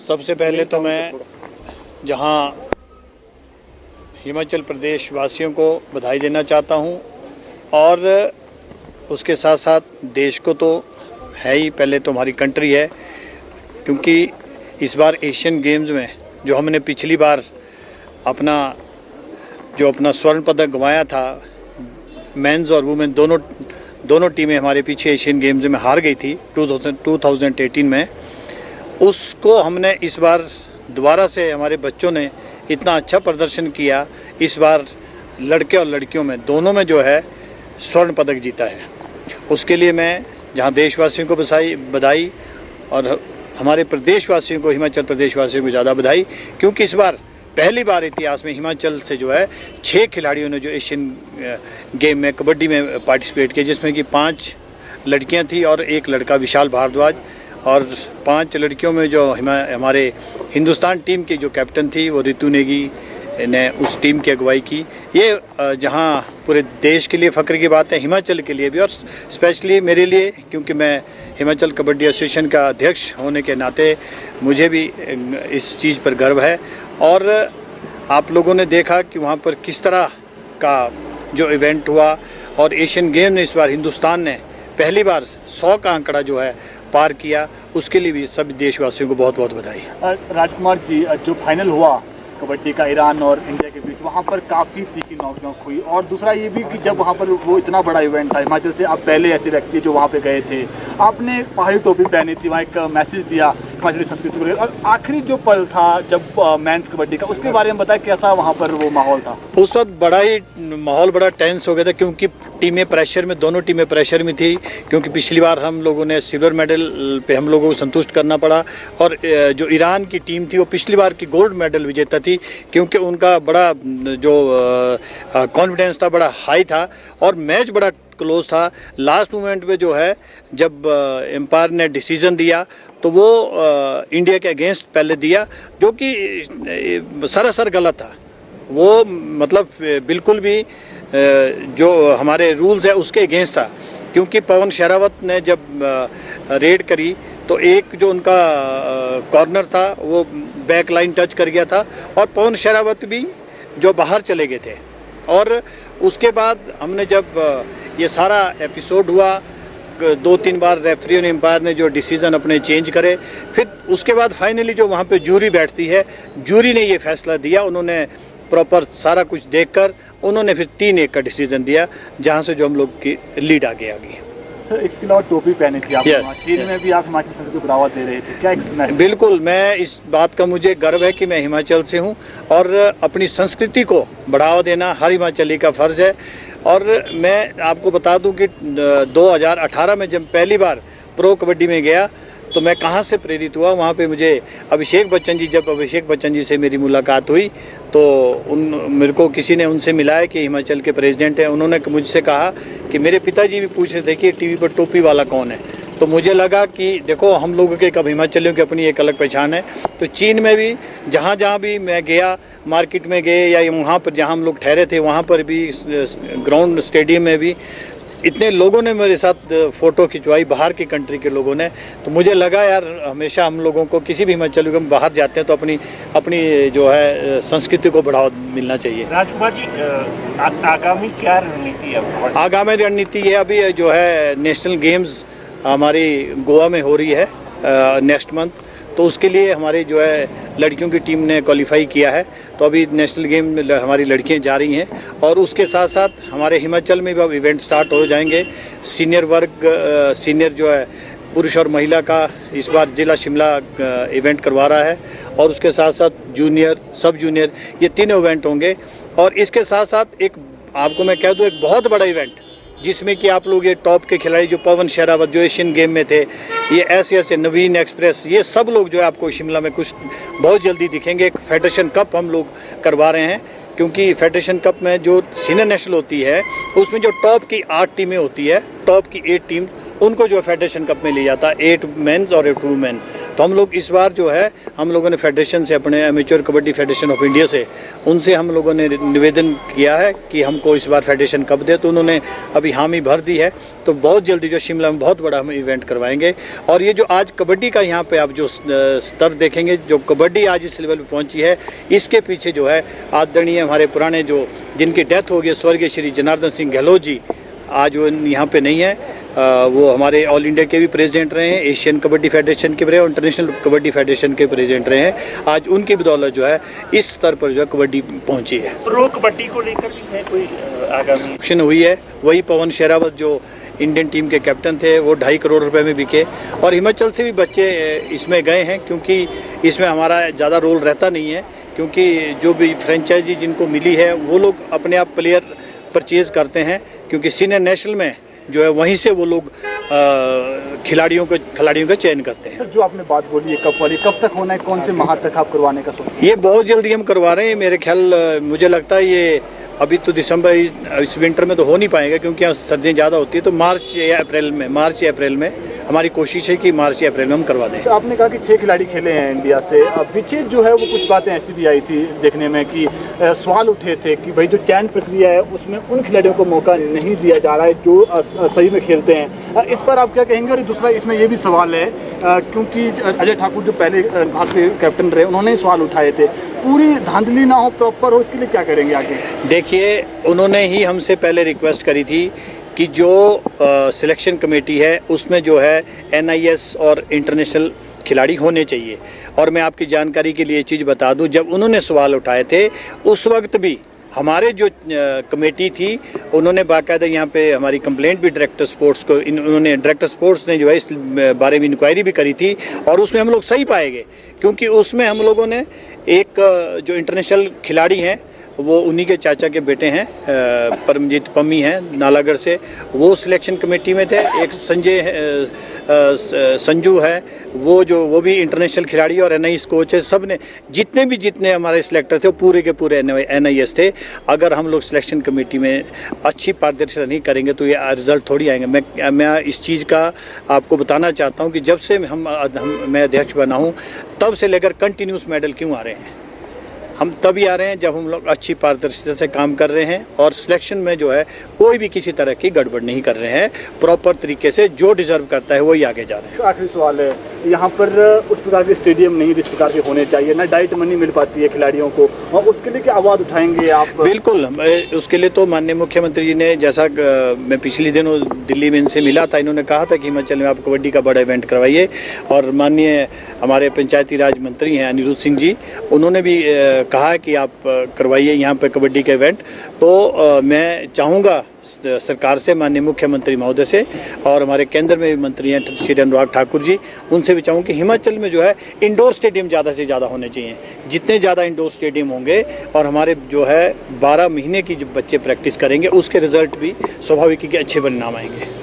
सबसे पहले तो मैं जहां हिमाचल प्रदेश वासियों को बधाई देना चाहता हूं और उसके साथ साथ देश को तो है ही, पहले तो हमारी कंट्री है, क्योंकि इस बार एशियन गेम्स में जो हमने पिछली बार अपना स्वर्ण पदक गंवाया था, मेंस और वुमेन दोनों टीमें हमारे पीछे एशियन गेम्स में हार गई थी 2018 में, उसको हमने इस बार दोबारा से हमारे बच्चों ने इतना अच्छा प्रदर्शन किया। इस बार लड़के और लड़कियों में दोनों में जो है स्वर्ण पदक जीता है। उसके लिए मैं जहां देशवासियों को बधाई और हमारे प्रदेशवासियों को, हिमाचल प्रदेश वासियों को ज़्यादा बधाई, क्योंकि इस बार पहली बार इतिहास में हिमाचल से जो है 6 खिलाड़ियों ने जो एशियन गेम में कबड्डी में पार्टिसिपेट किया, जिसमें कि 5 लड़कियां थी और 1 लड़का विशाल भारद्वाज, और 5 लड़कियों में जो हमारे हिंदुस्तान टीम की जो कैप्टन थी वो रितु नेगी ने उस टीम की अगुवाई की। ये जहां पूरे देश के लिए फ़ख्र की बात है, हिमाचल के लिए भी और स्पेशली मेरे लिए, क्योंकि मैं हिमाचल कबड्डी एसोसिएशन का अध्यक्ष होने के नाते मुझे भी इस चीज़ पर गर्व है। और आप लोगों ने देखा कि वहाँ पर किस तरह का जो इवेंट हुआ, और एशियन गेम में इस बार हिंदुस्तान ने पहली बार 100 का आंकड़ा जो है पार किया, उसके लिए भी सभी देशवासियों को बहुत बहुत बधाई। राजकुमार जी, जो फाइनल हुआ कबड्डी का ईरान और इंडिया के बीच, वहाँ पर काफ़ी तीखी नोक-झोंक हुई, और दूसरा ये भी कि जब वहाँ पर वो इतना बड़ा इवेंट था, हिमाचल से आप पहले ऐसे व्यक्ति जो वहाँ पे गए थे, आपने पहाड़ी टोपी पहनी थी, वहाँ एक मैसेज दिया हिमाचली संस्कृति को, और आखिरी जो पल था जब मेंस कबड्डी का, उसके बारे में बताया कैसा वहाँ पर वो माहौल था? उस वक्त माहौल बड़ा टेंस हो गया था, क्योंकि टीमें प्रेशर में, दोनों टीमें प्रेशर में थी, क्योंकि पिछली बार हम लोगों ने सिल्वर मेडल पे हम लोगों को संतुष्ट करना पड़ा, और जो ईरान की टीम थी वो पिछली बार की गोल्ड मेडल विजेता थी, क्योंकि उनका बड़ा जो कॉन्फिडेंस था बड़ा हाई था, और मैच बड़ा क्लोज था। लास्ट मोमेंट पे जो है जब एम्पायर ने डिसीजन दिया तो वो इंडिया के अगेंस्ट पहले दिया, जो कि सरासर गलत था। वो मतलब बिल्कुल भी जो हमारे रूल्स है उसके अगेंस्ट था, क्योंकि पवन शेरावत ने जब रेड करी तो एक जो उनका कॉर्नर था वो बैक लाइन टच कर गया था, और पवन शेरावत भी जो बाहर चले गए थे। और उसके बाद हमने जब ये सारा एपिसोड हुआ, 2-3 बार रेफरी और एम्पायर ने जो डिसीज़न अपने चेंज करे, फिर उसके बाद फाइनली जो वहाँ पे जूरी बैठती है, जूरी ने ये फैसला दिया, उन्होंने प्रॉपर सारा कुछ देखकर उन्होंने फिर 3-1 का डिसीजन दिया, जहाँ से जो हम लोग की लीड आगे आ गई। सर, इसके अलावा टोपी पहनी थी आप, चीन में भी आप हिमाचल संस्कृति को बढ़ावा दे रहे थे, क्या एक बिल्कुल, मैं इस बात का मुझे गर्व है कि मैं हिमाचल से हूँ, और अपनी संस्कृति को बढ़ावा देना हर हिमाचली का फ़र्ज़ है। और मैं आपको बता दूं कि 2018 में जब पहली बार प्रो कबड्डी में गया तो मैं कहाँ से प्रेरित हुआ, वहाँ पे मुझे अभिषेक बच्चन जी से मेरी मुलाकात हुई, तो मेरे को किसी ने उनसे मिलाया कि हिमाचल के प्रेसिडेंट हैं। उन्होंने मुझसे कहा कि मेरे पिताजी भी पूछ रहे थे कि टीवी पर टोपी वाला कौन है, तो मुझे लगा कि देखो हम लोगों के कब हिमाचलियों की अपनी एक अलग पहचान है। तो चीन में भी जहाँ भी मैं गया, मार्केट में गए या वहाँ पर जहाँ हम लोग ठहरे थे वहाँ पर भी, ग्राउंड स्टेडियम में भी इतने लोगों ने मेरे साथ फ़ोटो खिंचवाई, बाहर की कंट्री के लोगों ने। तो मुझे लगा यार हमेशा हम लोगों को, किसी भी हिमाचली को बाहर जाते हैं तो अपनी जो है संस्कृति को बढ़ावा मिलना चाहिए। राजकुमार जी, आगामी क्या रणनीति है? आगामी रणनीति है, अभी जो है नेशनल गेम्स हमारी गोवा में हो रही है नेक्स्ट मंथ, तो उसके लिए हमारी जो है लड़कियों की टीम ने क्वालिफाई किया है, तो अभी नेशनल गेम में हमारी लड़कियां जा रही हैं। और उसके साथ साथ हमारे हिमाचल में भी अब इवेंट स्टार्ट हो जाएंगे। सीनियर वर्ग, सीनियर जो है पुरुष और महिला का इस बार जिला शिमला इवेंट करवा रहा है, और उसके साथ साथ जूनियर, सब जूनियर, ये 3 इवेंट होंगे। और इसके साथ साथ एक आपको मैं कह दूँ, एक बहुत बड़ा इवेंट जिसमें कि आप लोग ये टॉप के खिलाड़ी जो पवन शेरावत जो एशियन गेम में थे, ये ऐसे नवीन एक्सप्रेस, ये सब लोग जो है आपको शिमला में कुछ बहुत जल्दी दिखेंगे। एक फेडरेशन कप हम लोग करवा रहे हैं, क्योंकि फेडरेशन कप में जो सीनियर नेशनल होती है उसमें जो टॉप की 8 टीमें होती है, टॉप की 8 टीम उनको जो फेडरेशन कप में ले जाता है, 8 मेंस और 8 वुमेन। तो हम लोग इस बार जो है हम लोगों ने फेडरेशन से, अपने amateur kabaddi federation of India से, उनसे हम लोगों ने निवेदन किया है कि हमको इस बार फेडरेशन कप दे, तो उन्होंने अभी हामी भर दी है। तो बहुत जल्दी जो शिमला में बहुत बड़ा हम इवेंट करवाएंगे। और ये जो आज कबड्डी का यहाँ पे आप जो स्तर देखेंगे, जो कबड्डी आज इस लेवल पे पहुँची है, इसके पीछे जो है आदरणीय हमारे पुराने जो जिनकी डेथ हो गई, स्वर्गीय श्री जनार्दन सिंह गहलोत जी, आज वो यहाँ पे नहीं है। वो हमारे ऑल इंडिया के भी प्रेसिडेंट रहे हैं, एशियन कबड्डी फेडरेशन के रहे और इंटरनेशनल कबड्डी फेडरेशन के प्रेसिडेंट रहे हैं। आज उनकी बदौलत जो है इस स्तर पर जो है कबड्डी पहुंची है। प्रो कबड्डी को लेकर भी है कोई आगामी ऑक्शन हुई है, वही पवन शेरावत जो इंडियन टीम के कैप्टन थे, वो 2.5 करोड़ रुपए में बिके। और हिमाचल से भी बच्चे इसमें गए हैं, क्योंकि इसमें हमारा ज़्यादा रोल रहता नहीं है, क्योंकि जो भी फ्रेंचाइजी जिनको मिली है वो लोग अपने आप प्लेयर परचेज़ करते हैं, क्योंकि सीनियर नेशनल में जो है वहीं से वो लोग खिलाड़ियों का चयन करते हैं। सर, जो आपने बात बोली है कप वाली, कब तक होना है, कौन से माह तक आप करवाने का सोच? ये बहुत जल्दी हम करवा रहे हैं। मेरे ख्याल मुझे लगता है ये अभी तो दिसंबर, इस विंटर में तो हो नहीं पाएगा, क्योंकि यहाँ सर्दियाँ ज़्यादा होती है। तो मार्च या अप्रैल में हमारी कोशिश है कि मार्च या अप्रैल में हम करवा दें। तो आपने कहा कि 6 खिलाड़ी खेले हैं इंडिया से। अब पीछे जो है वो कुछ बातें ऐसी भी आई थी देखने में कि सवाल उठे थे कि भाई जो चयन प्रक्रिया है उसमें उन खिलाड़ियों को मौका नहीं दिया जा रहा है जो सही में खेलते हैं। इस पर आप क्या कहेंगे? और दूसरा इसमें ये भी सवाल है क्योंकि अजय ठाकुर जो पहले भारतीय कैप्टन रहे, उन्होंने सवाल उठाए थे, पूरी धांधली ना हो, प्रॉपर हो, इसके लिए क्या करेंगे आगे? देखिए, उन्होंने ही हमसे पहले रिक्वेस्ट करी थी कि जो सिलेक्शन कमेटी है उसमें जो है NIS और इंटरनेशनल खिलाड़ी होने चाहिए। और मैं आपकी जानकारी के लिए ये चीज़ बता दूं, जब उन्होंने सवाल उठाए थे उस वक्त भी हमारे जो कमेटी थी उन्होंने बाकायदा यहाँ पे हमारी कंप्लेंट भी डायरेक्टर स्पोर्ट्स को, उन्होंने डायरेक्टर स्पोर्ट्स ने जो है इस बारे में इंक्वायरी भी करी थी, और उसमें हम लोग सही पाए गए, क्योंकि उसमें हम लोगों ने एक जो इंटरनेशनल खिलाड़ी हैं वो उन्हीं के चाचा के बेटे हैं, परमजीत पम्मी हैं नालागढ़ से, वो सिलेक्शन कमेटी में थे। एक संजू है, वो भी इंटरनेशनल खिलाड़ी और NIS कोच है। सब ने जितने हमारे सिलेक्टर थे वो पूरे के पूरे NIS थे। अगर हम लोग सिलेक्शन कमेटी में अच्छी पारदर्शिता नहीं करेंगे तो ये रिजल्ट थोड़ी आएंगे। मैं इस चीज़ का आपको बताना चाहता हूँ कि जब से मैं अध्यक्ष बना हूँ तब से लेकर कंटिन्यूस मेडल क्यों आ रहे हैं। हम तभी आ रहे हैं जब हम लोग अच्छी पारदर्शिता से काम कर रहे हैं, और सिलेक्शन में जो है कोई भी किसी तरह की गड़बड़ नहीं कर रहे हैं। प्रॉपर तरीके से जो डिजर्व करता है वही आगे जा रहे हैं। आखिरी सवाल है, यहाँ पर उस प्रकार के स्टेडियम नहीं जिस प्रकार के होने चाहिए, ना डाइट मनी मिल पाती है खिलाड़ियों को, और उसके लिए क्या आवाज़ उठाएंगे आप? बिल्कुल, उसके लिए तो माननीय मुख्यमंत्री जी ने, जैसा मैं पिछले दिनों दिल्ली में इनसे मिला था, इन्होंने कहा था कि हिमाचल में आप कबड्डी का बड़ा इवेंट करवाइए। और माननीय हमारे पंचायती राज मंत्री हैं अनिरुद्ध सिंह जी, उन्होंने भी कहा है कि आप करवाइए यहाँ पे कबड्डी का इवेंट। तो मैं चाहूँगा सरकार से, माननीय मुख्यमंत्री महोदय से, और हमारे केंद्र में भी मंत्री हैं श्री अनुराग ठाकुर जी, उनसे भी चाहूँ कि हिमाचल में जो है इंडोर स्टेडियम ज़्यादा से ज़्यादा होने चाहिए। जितने ज़्यादा इंडोर स्टेडियम होंगे और हमारे जो है 12 महीने की जो बच्चे प्रैक्टिस करेंगे, उसके रिजल्ट भी स्वाभाविक ही अच्छे परिणाम आएंगे।